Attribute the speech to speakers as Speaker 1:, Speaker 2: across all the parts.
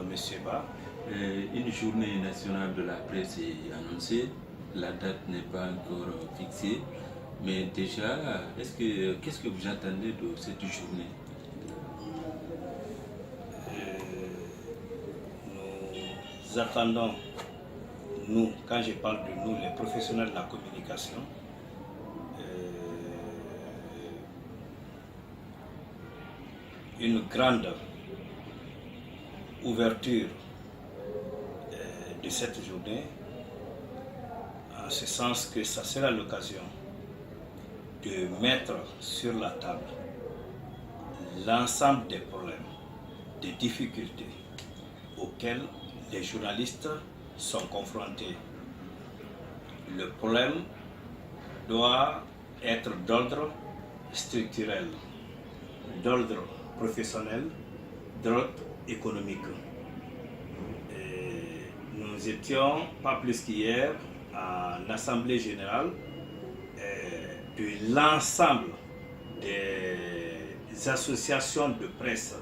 Speaker 1: Monsieur Ba.
Speaker 2: Une journée nationale de la presse est annoncée. La date n'est pas encore fixée. Mais déjà, qu'est-ce que vous attendez de cette journée?
Speaker 1: Nous attendons, nous, quand je parle de nous, les professionnels de la communication, une grande ouverture de cette journée, en ce sens que ça sera l'occasion de mettre sur la table l'ensemble des problèmes, des difficultés auxquels les journalistes sont confrontés. Le problème doit être d'ordre structurel, d'ordre professionnel, d'ordre économique. Et nous étions, pas plus qu'hier, en assemblée générale de l'ensemble des associations de presse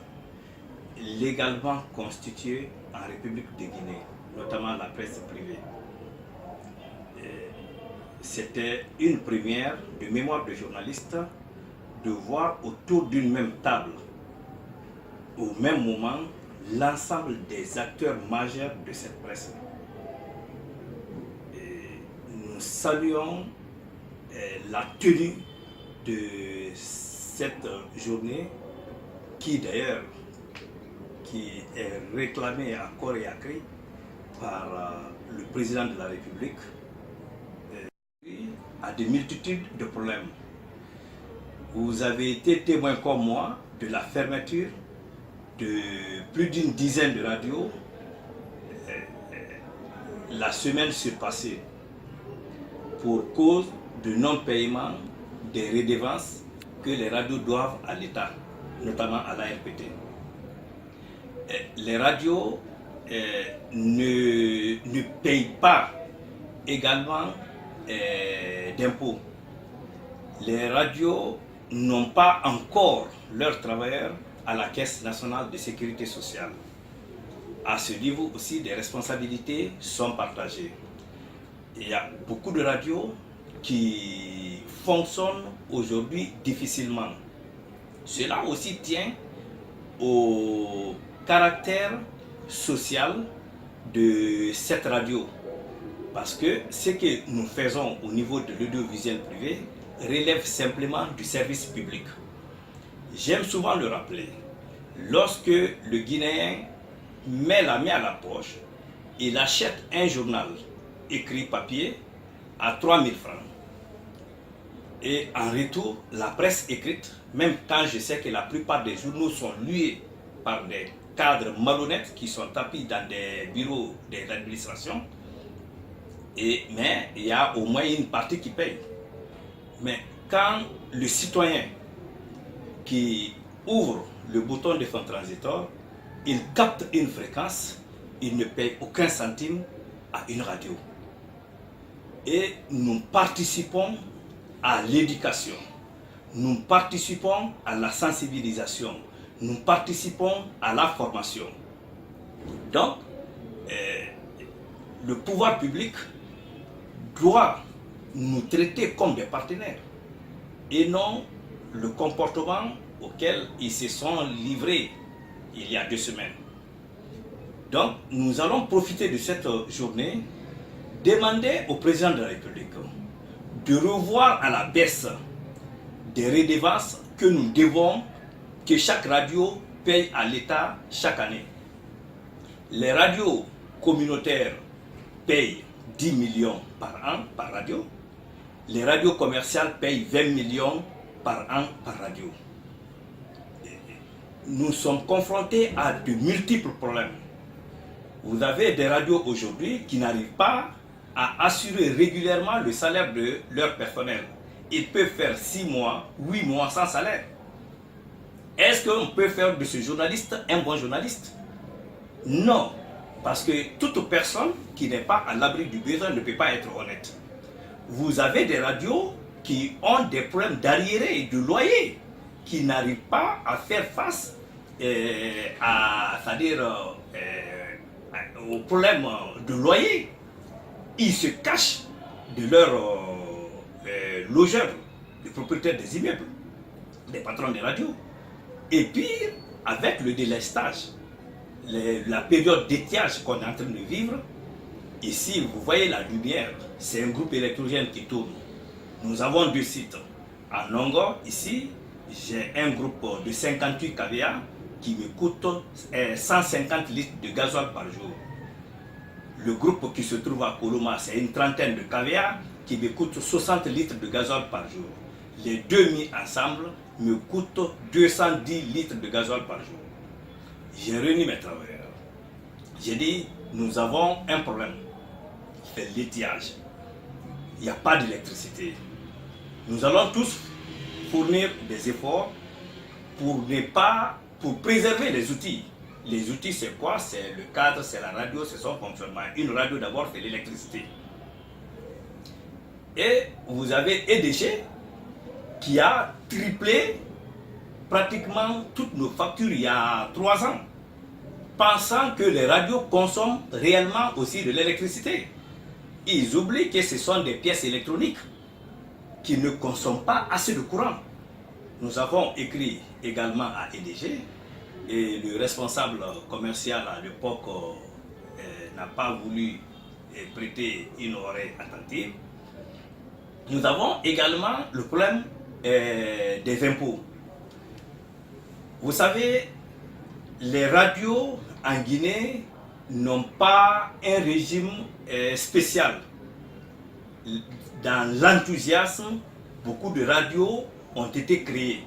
Speaker 1: légalement constituées en République de Guinée, notamment la presse privée. C'était une première de mémoire de journaliste de voir autour d'une même table, au même moment, l'ensemble des acteurs majeurs de cette presse. Nous saluons la tenue de cette journée qui d'ailleurs est réclamée à corps et à cri par le président de la République à des multitudes de problèmes. Vous avez été témoin comme moi de la fermeture de plus d'une dizaine de radios la semaine surpassée pour cause de non-paiement des redevances que les radios doivent à l'État, notamment à l'ARPT. Les radios ne payent pas également d'impôts. Les radios n'ont pas encore leurs travailleurs à la Caisse nationale de sécurité sociale. À ce niveau aussi, des responsabilités sont partagées. Il y a beaucoup de radios qui fonctionnent aujourd'hui difficilement. Cela aussi tient au caractère social de cette radio. Parce que ce que nous faisons au niveau de l'audiovisuel privé relève simplement du service public. J'aime souvent le rappeler. Lorsque le Guinéen met la main à la poche, il achète un journal écrit papier à 3 000 francs. Et en retour, la presse écrite, même quand je sais que la plupart des journaux sont lués par des cadres malhonnêtes qui sont tapis dans des bureaux des administrations, mais il y a au moins une partie qui paye. Mais quand le citoyen qui ouvre le bouton de fonds transitoire, il capte une fréquence, il ne paye aucun centime à une radio. Et nous participons à l'éducation, nous participons à la sensibilisation, nous participons à la formation. Donc, le pouvoir public doit nous traiter comme des partenaires et non le comportement auquel ils se sont livrés il y a 2 semaines. Donc, nous allons profiter de cette journée, demander au président de la République de revoir à la baisse des redevances que nous devons, que chaque radio paye à l'État chaque année. Les radios communautaires payent 10 millions par an par radio. Les radios commerciales payent 20 millions par an par radio. Nous sommes confrontés à de multiples problèmes. Vous avez des radios aujourd'hui qui n'arrivent pas à assurer régulièrement le salaire de leur personnel. Ils peuvent faire 6 mois, 8 mois sans salaire. Est-ce qu'on peut faire de ce journaliste un bon journaliste? Non, parce que toute personne qui n'est pas à l'abri du besoin ne peut pas être honnête. Vous avez des radios qui ont des problèmes d'arriérés et de loyer, qui n'arrivent pas à faire face c'est-à-dire au problème de loyer, ils se cachent de leurs logeurs, les propriétaires des immeubles, des patrons des radios. Et puis, avec le délestage, la période d'étiage qu'on est en train de vivre, ici, vous voyez la lumière, c'est un groupe électrogène qui tourne. Nous avons 2 sites. En longueur, ici, j'ai un groupe de 58 kVA qui me coûte 150 litres de gasoil par jour. Le groupe qui se trouve à Koloma, c'est une trentaine de kVA qui me coûte 60 litres de gasoil par jour. Les deux mis ensemble me coûtent 210 litres de gasoil par jour. J'ai réuni mes travailleurs. J'ai dit, nous avons un problème. C'est l'étiage. Il n'y a pas d'électricité. Nous allons tous fournir des efforts pour préserver les outils. Les outils, c'est quoi? C'est le cadre, c'est la radio, c'est son fonctionnement. Une radio, d'abord, c'est l'électricité. Et vous avez EDG qui a triplé pratiquement toutes nos factures il y a 3 ans, pensant que les radios consomment réellement aussi de l'électricité. Ils oublient que ce sont des pièces électroniques qui ne consomment pas assez de courant. Nous avons écrit également à EDG et le responsable commercial à l'époque n'a pas voulu prêter une oreille attentive. Nous avons également le problème des impôts. Vous savez, les radios en Guinée n'ont pas un régime spécial. Dans l'enthousiasme, beaucoup de radios ont été créées,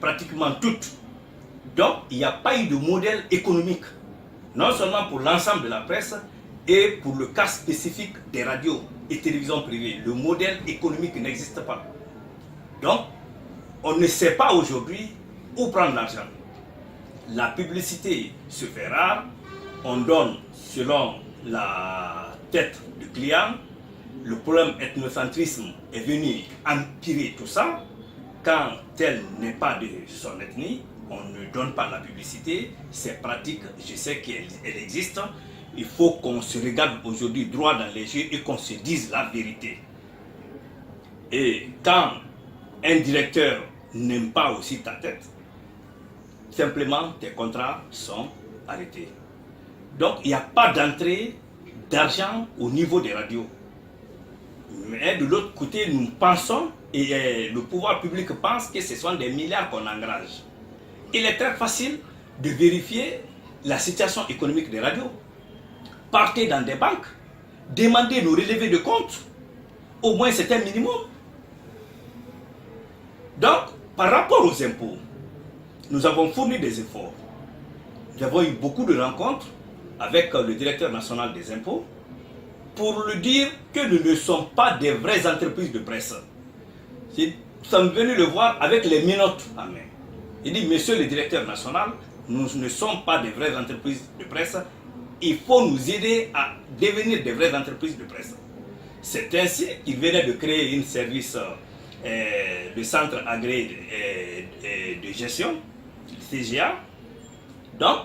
Speaker 1: pratiquement toutes. Donc, il n'y a pas eu de modèle économique, non seulement pour l'ensemble de la presse et pour le cas spécifique des radios et télévisions privées. Le modèle économique n'existe pas. Donc, on ne sait pas aujourd'hui où prendre l'argent. La publicité se fait rare, on donne selon la tête du client. Le problème ethnocentrisme est venu empirer tout ça. Quand tel n'est pas de son ethnie, on ne donne pas la publicité. C'est pratique, je sais qu'elle existe. Il faut qu'on se regarde aujourd'hui droit dans les yeux et qu'on se dise la vérité. Et quand un directeur n'aime pas aussi ta tête, simplement tes contrats sont arrêtés. Donc il n'y a pas d'entrée d'argent au niveau des radios. Mais de l'autre côté, nous pensons, et le pouvoir public pense que ce sont des milliards qu'on engage. Il est très facile de vérifier la situation économique des radios. Partez dans des banques, demandez nos relevés de compte, au moins c'est un minimum. Donc, par rapport aux impôts, nous avons fourni des efforts. Nous avons eu beaucoup de rencontres avec le directeur national des impôts pour lui dire que nous ne sommes pas des vraies entreprises de presse. Nous sommes venus le voir avec les menottes en main. Il dit, monsieur le directeur national, nous ne sommes pas des vraies entreprises de presse. Il faut nous aider à devenir des vraies entreprises de presse. C'est ainsi qu'il venait de créer un service, le centre agréé de gestion, le CGA. Donc,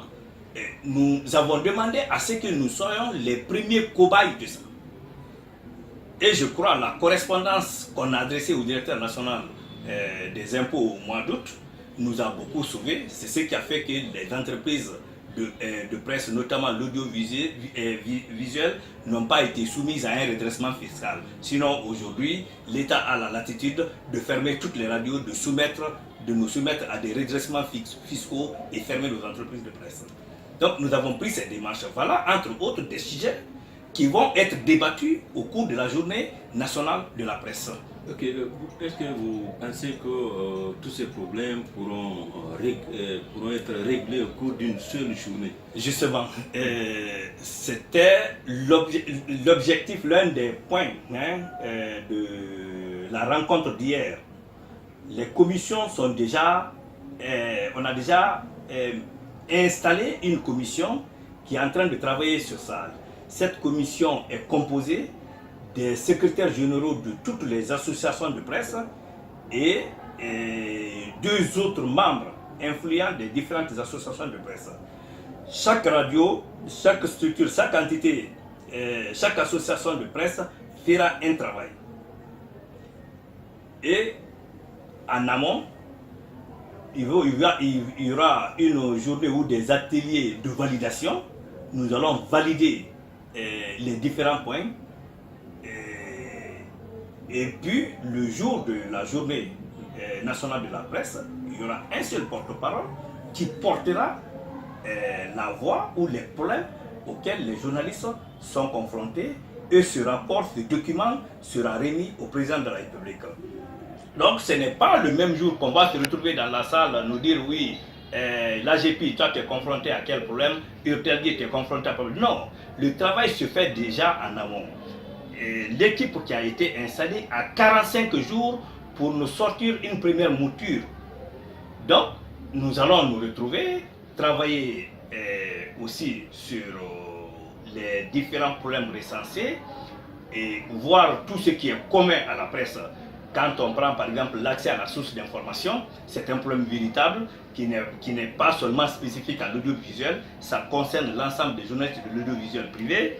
Speaker 1: nous avons demandé à ce que nous soyons les premiers cobayes de ça. Et je crois la correspondance qu'on a adressée au directeur national des impôts au mois d'août nous a beaucoup sauvés. C'est ce qui a fait que les entreprises de presse, notamment l'audiovisuel, n'ont pas été soumises à un redressement fiscal. Sinon, aujourd'hui, l'État a la latitude de fermer toutes les radios, de nous soumettre à des redressements fiscaux et fermer nos entreprises de presse. Donc, nous avons pris ces démarches. Voilà, entre autres, des sujets qui vont être débattus au cours de la journée nationale de la presse.
Speaker 2: Ok, est-ce que vous pensez que tous ces problèmes pourront être réglés au cours d'une seule journée?
Speaker 1: Justement, c'était l'objectif, l'un des points de la rencontre d'hier. Les commissions sont déjà, on a déjà installé une commission qui est en train de travailler sur ça. Cette commission est composée des secrétaires généraux de toutes les associations de presse et 2 autres membres influents des différentes associations de presse. Chaque radio, chaque structure, chaque entité, chaque association de presse fera un travail. Et en amont, il y aura une journée ou des ateliers de validation. Nous allons valider les différents points. Et puis, le jour de la journée nationale de la presse, il y aura un seul porte-parole qui portera la voix ou les problèmes auxquels les journalistes sont confrontés, et ce rapport, ce document sera remis au président de la République. Donc ce n'est pas le même jour qu'on va se retrouver dans la salle, nous dire oui, l'AGP, toi tu es confronté à quel problème, Urtelgui tu es confronté à quel problème. Non, le travail se fait déjà en amont. L'équipe qui a été installée a 45 jours pour nous sortir une première mouture. Donc nous allons nous retrouver, travailler aussi sur les différents problèmes recensés et voir tout ce qui est commun à la presse. Quand on prend par exemple l'accès à la source d'information, c'est un problème véritable qui n'est pas seulement spécifique à l'audiovisuel, ça concerne l'ensemble des journalistes de l'audiovisuel privé.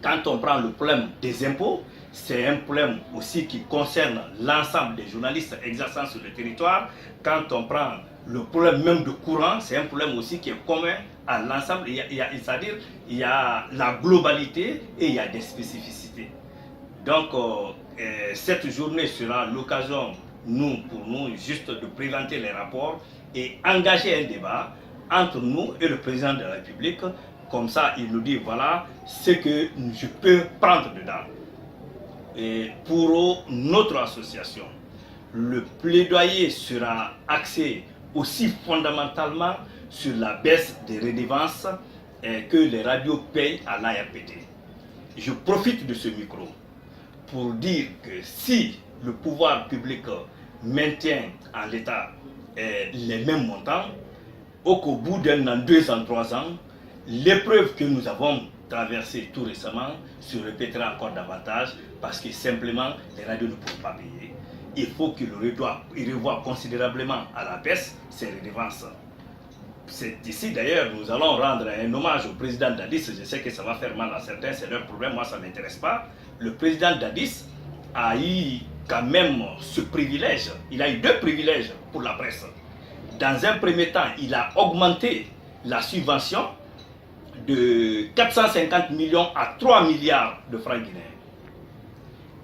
Speaker 1: Quand on prend le problème des impôts, c'est un problème aussi qui concerne l'ensemble des journalistes exerçant sur le territoire. Quand on prend le problème même de courant, c'est un problème aussi qui est commun à l'ensemble. C'est-à-dire il y a la globalité et il y a des spécificités. Donc cette journée sera l'occasion, pour nous, juste de présenter les rapports et engager un débat entre nous et le président de la République. Comme ça, il nous dit, voilà ce que je peux prendre dedans. Et pour notre association, le plaidoyer sera axé aussi fondamentalement sur la baisse des redevances que les radios payent à l'ARPT. Je profite de ce micro pour dire que si le pouvoir public maintient en l'état les mêmes montants, qu'au bout d'un an, 2 ans, 3 ans, l'épreuve que nous avons traversée tout récemment se répétera encore davantage parce que simplement les radios ne pourront pas payer. Il faut qu'ils revoient considérablement à la baisse ces redevances. C'est ici d'ailleurs, nous allons rendre un hommage au président Dadis. Je sais que ça va faire mal à certains, c'est leur problème, moi ça ne m'intéresse pas. Le président Dadis a eu quand même ce privilège, il a eu 2 privilèges pour la presse. Dans un premier temps, il a augmenté la subvention de 450 millions à 3 milliards de francs guinéens.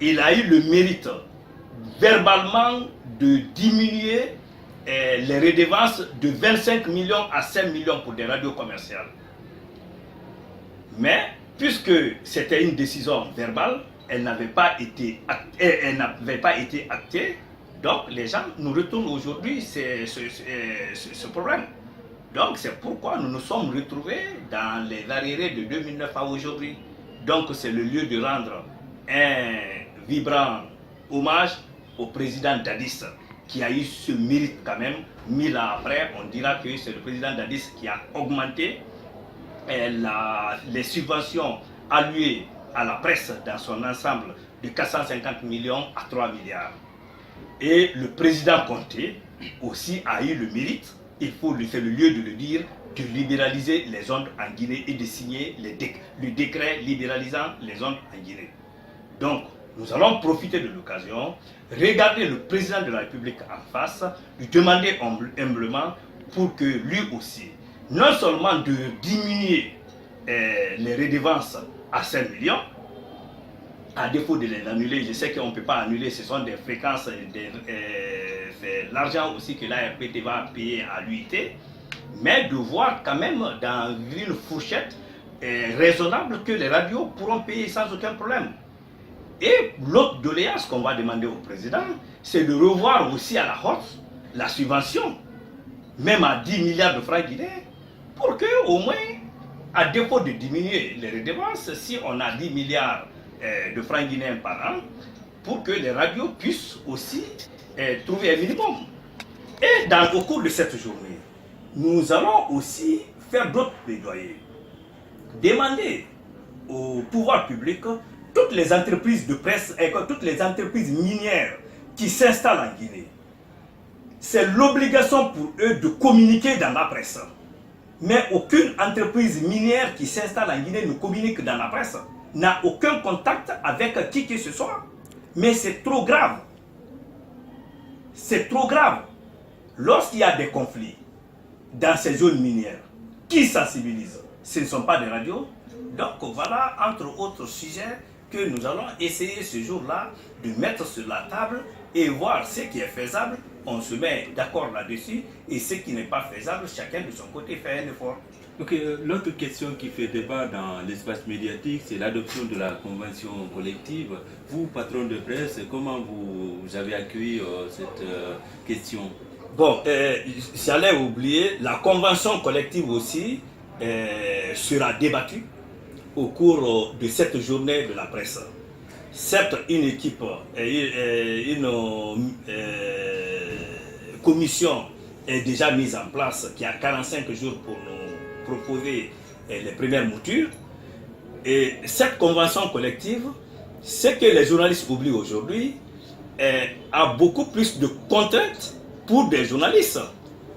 Speaker 1: Il a eu le mérite verbalement de diminuer les redevances de 25 millions à 5 millions pour des radios commerciales. Mais puisque c'était une décision verbale, elle n'avait pas été actée, donc les gens nous retournent aujourd'hui ce problème. Donc c'est pourquoi nous nous sommes retrouvés dans les arriérés de 2009 à aujourd'hui. Donc c'est le lieu de rendre un vibrant hommage au président Dadis qui a eu ce mérite quand même. 1000 ans après, on dira que c'est le président Dadis qui a augmenté les subventions allouées à la presse dans son ensemble de 450 millions à 3 milliards. Et le président Conté aussi a eu le mérite, c'est le lieu de le dire, de libéraliser les ondes en Guinée et de signer le décret libéralisant les ondes en Guinée. Donc, nous allons profiter de l'occasion, regarder le président de la République en face, lui demander humblement pour que lui aussi, non seulement de diminuer les redevances à 5 millions, à défaut de les annuler, je sais qu'on ne peut pas annuler, ce sont des fréquences, c'est l'argent aussi que l'ARPT va payer à l'UIT, mais de voir quand même dans une fourchette raisonnable que les radios pourront payer sans aucun problème. Et l'autre doléance qu'on va demander au président, c'est de revoir aussi à la hausse la subvention, même à 10 milliards de francs guinéens, pour que au moins, à défaut de diminuer les redevances, si on a 10 milliards de francs guinéens par an, pour que les radios puissent aussi trouver un minimum. Et au cours de cette journée, nous allons aussi faire d'autres plaidoyers. Demander au pouvoir public, toutes les entreprises de presse et toutes les entreprises minières qui s'installent en Guinée, c'est l'obligation pour eux de communiquer dans la presse. Mais aucune entreprise minière qui s'installe en Guinée ne communique dans la presse, n'a aucun contact avec qui que ce soit. Mais c'est trop grave. C'est trop grave. Lorsqu'il y a des conflits dans ces zones minières, qui sensibilise? Ce ne sont pas des radios. Donc voilà, entre autres sujets, que nous allons essayer ce jour-là de mettre sur la table et voir ce qui est faisable. On se met d'accord là-dessus, et ce qui n'est pas faisable, chacun de son côté fait un effort.
Speaker 2: Ok, l'autre question qui fait débat dans l'espace médiatique, c'est l'adoption de la convention collective. Vous, patron de presse, comment vous avez accueilli cette question?
Speaker 1: Bon, j'allais oublier, la convention collective aussi sera débattue au cours de cette journée de la presse. Certes, une équipe, une commission est déjà mise en place qui a 45 jours pour nous proposer les premières moutures. Et cette convention collective, ce que les journalistes oublient aujourd'hui, a beaucoup plus de contraintes pour des journalistes.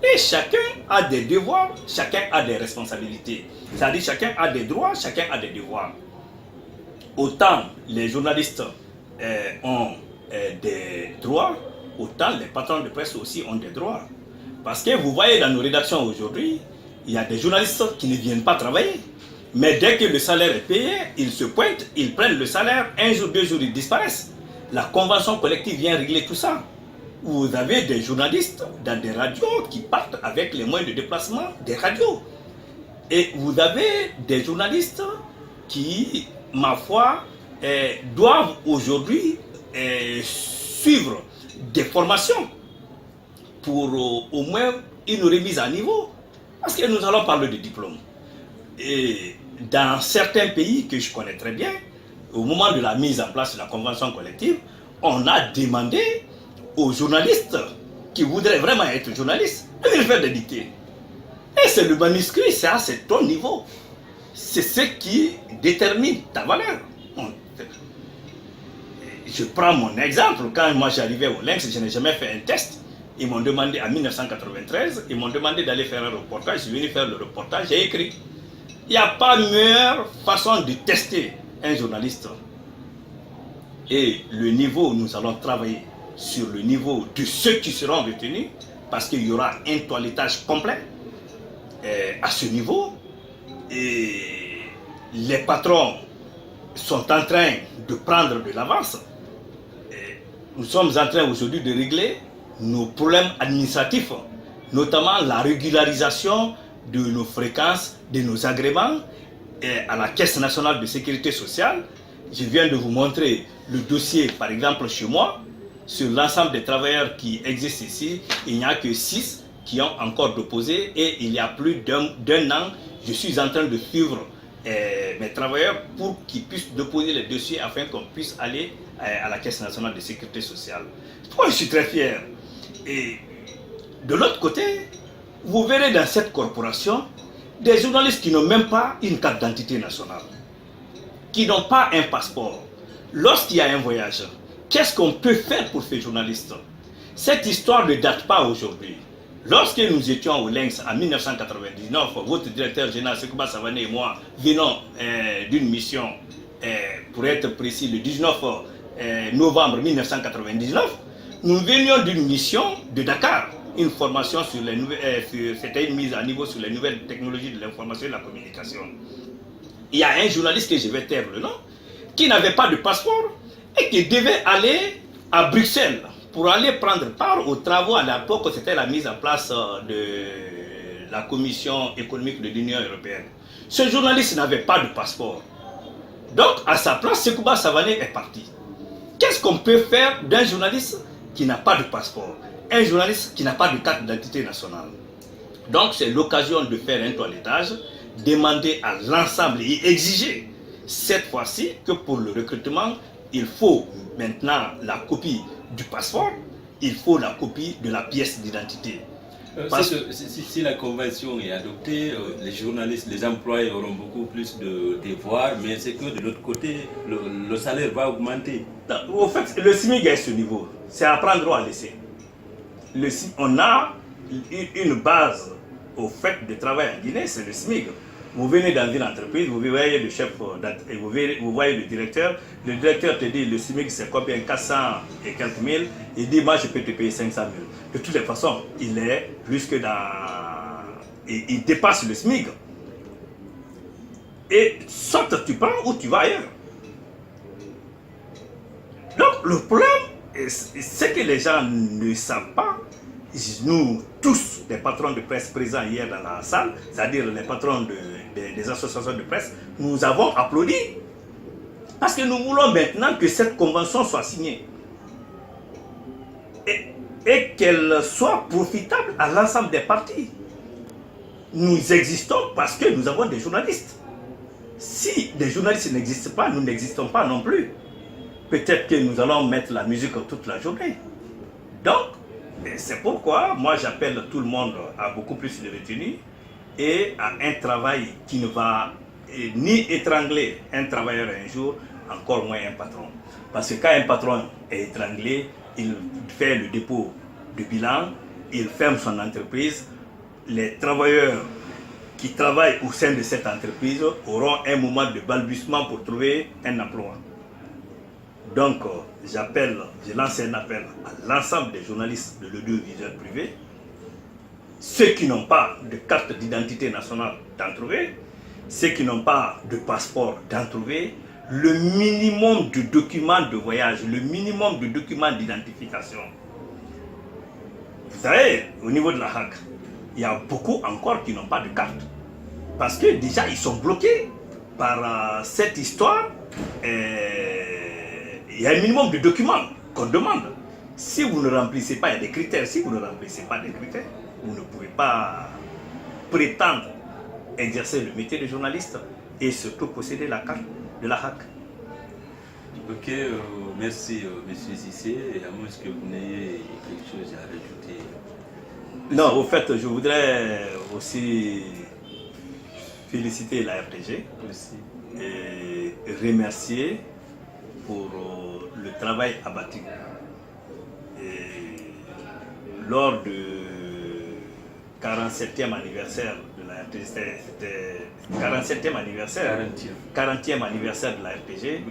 Speaker 1: Et chacun a des devoirs, chacun a des responsabilités. C'est-à-dire chacun a des droits, chacun a des devoirs. Autant les journalistes ont des droits, autant les patrons de presse aussi ont des droits. Parce que vous voyez dans nos rédactions aujourd'hui, il y a des journalistes qui ne viennent pas travailler. Mais dès que le salaire est payé, ils se pointent, ils prennent le salaire, un jour, 2 jours, ils disparaissent. La convention collective vient régler tout ça. Vous avez des journalistes dans des radios qui partent avec les moyens de déplacement des radios. Et vous avez des journalistes qui, ma foi, doivent aujourd'hui suivre des formations pour au moins une remise à niveau. Parce que nous allons parler de diplôme. Et dans certains pays que je connais très bien, au moment de la mise en place de la convention collective, on a demandé aux journalistes qui voudraient vraiment être journalistes de venir faire des dictées. Et c'est le manuscrit, c'est ton niveau. C'est ce qui détermine ta valeur. Je prends mon exemple. Quand moi j'arrivais au Lynx, je n'ai jamais fait un test. Ils m'ont demandé, en 1993, ils m'ont demandé d'aller faire un reportage. Je suis venu faire le reportage, j'ai écrit. Il n'y a pas meilleure façon de tester un journaliste. Et le niveau, nous allons travailler sur le niveau de ceux qui seront retenus, parce qu'il y aura un toilettage complet à ce niveau. Et les patrons sont en train de prendre de l'avance. Nous sommes en train aujourd'hui de régler nos problèmes administratifs, notamment la régularisation de nos fréquences, de nos agréments à la Caisse nationale de sécurité sociale. Je viens de vous montrer le dossier, par exemple, chez moi. Sur l'ensemble des travailleurs qui existent ici, il n'y a que 6 qui ont encore déposé, et il y a plus d'un an, je suis en train de suivre mes travailleurs pour qu'ils puissent déposer les dossiers afin qu'on puisse aller à la Caisse nationale de sécurité sociale. Moi, je suis très fier. Et de l'autre côté, vous verrez dans cette corporation des journalistes qui n'ont même pas une carte d'identité nationale, qui n'ont pas un passeport. Lorsqu'il y a un voyage, qu'est-ce qu'on peut faire pour ces journalistes? Cette histoire ne date pas aujourd'hui. Lorsque nous étions au Lynx en 1999, votre directeur général Sekouba Savané et moi venons d'une mission, pour être précis, le 19 novembre 1999, nous venions d'une mission de Dakar, une formation sur les nouvelles, c'était une mise à niveau sur les nouvelles technologies de l'information et de la communication. Il y a un journaliste que je vais taire le nom, qui n'avait pas de passeport et qui devait aller à Bruxelles pour aller prendre part aux travaux. À l'époque, c'était la mise en place de la Commission économique de l'Union européenne. Ce journaliste n'avait pas de passeport. Donc, à sa place, Sekouba Savané est parti. Qu'est-ce qu'on peut faire d'un journaliste qui n'a pas de passeport? Un journaliste qui n'a pas de carte d'identité nationale. Donc, c'est l'occasion de faire un toilettage, demander à l'ensemble et exiger cette fois-ci que pour le recrutement, il faut maintenant la copie du passeport, il faut la copie de la pièce d'identité.
Speaker 2: Si la convention est adoptée, les journalistes, les employés auront beaucoup plus de devoirs, mais c'est que de l'autre côté, le salaire va augmenter.
Speaker 1: Au fait, le SMIC est à ce niveau. C'est à prendre ou à laisser. on a une base au fait de travail en Guinée, c'est le SMIC. Vous venez dans une entreprise, vous voyez le chef, et vous voyez le directeur te dit le SMIC c'est combien, 400 et quelques mille, il dit moi je peux te payer 500 000. De toutes les façons, il est plus que dans... Il dépasse le SMIC. Et soit tu prends ou tu vas ailleurs. Donc le problème, c'est que les gens ne savent pas. Nous, tous, les patrons de presse présents hier dans la salle, c'est-à-dire les patrons des associations de presse, nous avons applaudi. Parce que nous voulons maintenant que cette convention soit signée. Et qu'elle soit profitable à l'ensemble des partis. Nous existons parce que nous avons des journalistes. Si des journalistes n'existent pas, nous n'existons pas non plus. Peut-être que nous allons mettre la musique toute la journée. Donc, c'est pourquoi moi j'appelle tout le monde à beaucoup plus de retenue et à un travail qui ne va ni étrangler un travailleur un jour, encore moins un patron. Parce que quand un patron est étranglé, il fait le dépôt de bilan, il ferme son entreprise, les travailleurs qui travaillent au sein de cette entreprise auront un moment de balbutiement pour trouver un emploi. Donc, je lance un appel à l'ensemble des journalistes de l'audiovisuel privé, ceux qui n'ont pas de carte d'identité nationale d'en trouver, ceux qui n'ont pas de passeport d'en trouver, le minimum de documents de voyage, le minimum de documents d'identification. Vous savez, au niveau de la HAC, il y a beaucoup encore qui n'ont pas de carte. Parce que déjà, ils sont bloqués par cette histoire. Il y a un minimum de documents qu'on demande. Si vous ne remplissez pas, il y a des critères. Si vous ne remplissez pas des critères, vous ne pouvez pas prétendre exercer le métier de journaliste et surtout posséder la carte de la HAC.
Speaker 2: Ok, merci Monsieur Cissé. Et à moins que vous n'ayez quelque chose à rajouter.
Speaker 1: Non, au fait, je voudrais aussi féliciter la RTG et remercier pour le travail abattu. Et lors du 47e anniversaire de la RTG, c'était 47e anniversaire, 40e anniversaire de la RTG,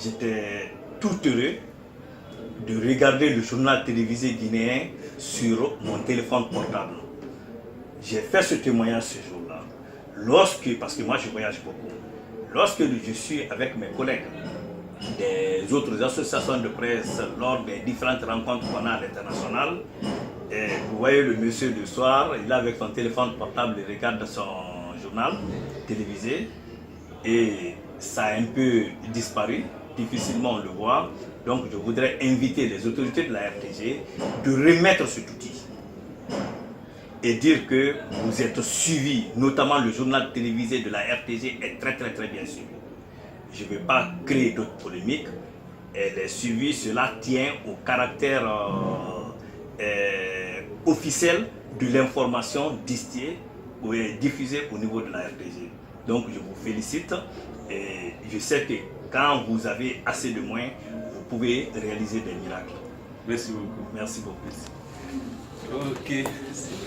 Speaker 1: j'étais tout heureux de regarder le journal télévisé guinéen sur mon téléphone portable. J'ai fait ce témoignage ce jour-là. Parce que moi je voyage beaucoup, lorsque je suis avec mes collègues des autres associations de presse lors des différentes rencontres qu'on a à l'international, et vous voyez le monsieur le soir, il est avec son téléphone portable, il regarde son journal télévisé et ça a un peu disparu, difficilement on le voit. Donc je voudrais inviter les autorités de la RTG de remettre cet outil et dire que vous êtes suivis, notamment le journal télévisé de la RTG est très bien suivi. Je ne veux pas créer d'autres polémiques. Elle est suivie, cela tient au caractère officiel de l'information diffusée au niveau de la RTG. Donc je vous félicite et je sais que quand vous avez assez de moyens, vous pouvez réaliser des miracles.
Speaker 2: Merci beaucoup.
Speaker 1: Merci beaucoup.
Speaker 2: Ok.